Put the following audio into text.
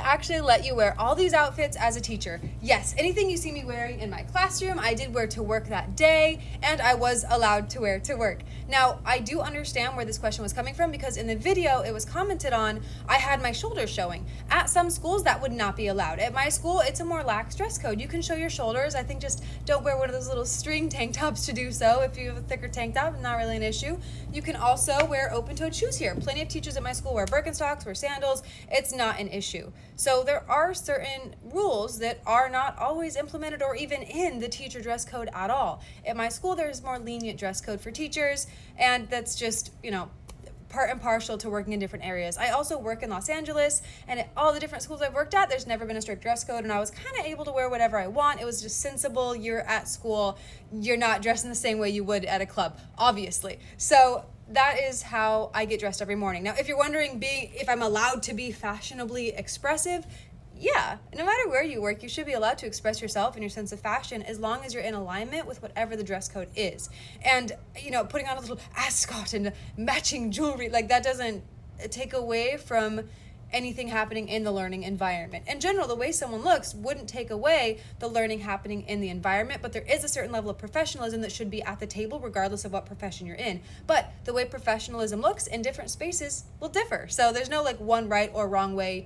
actually let you wear all these outfits as a teacher. Yes, anything you see me wearing in my classroom, I did wear to work that day, and I was allowed to wear to work. Now, I do understand where this question was coming from because in the video it was commented on, I had my shoulders showing. At some schools, that would not be allowed. At my school, it's a more lax dress code. You can show your shoulders. I think just don't wear one of those little string tank tops to do so. If you have a thicker tank top, not really an issue. You can also wear open-toed shoes here. Plenty of teachers at my school wear Birkenstocks, wear sandals. It's not an issue. So there are certain rules that are not always implemented or even in the teacher dress code at all. At my school, there's more lenient dress code for teachers, and that's just, part and partial to working in different areas. I also work in Los Angeles, and at all the different schools I've worked at, there's never been a strict dress code, and I was kind of able to wear whatever I want. It was just sensible. You're at school, you're not dressing the same way you would at a club, obviously. So that is how I get dressed every morning. Now, if you're wondering if I'm allowed to be fashionably expressive, yeah, no matter where you work, you should be allowed to express yourself and your sense of fashion as long as you're in alignment with whatever the dress code is. And, putting on a little ascot and matching jewelry, that doesn't take away from anything happening in the learning environment. In general, the way someone looks wouldn't take away the learning happening in the environment, but there is a certain level of professionalism that should be at the table regardless of what profession you're in. But the way professionalism looks in different spaces will differ. So there's no one right or wrong way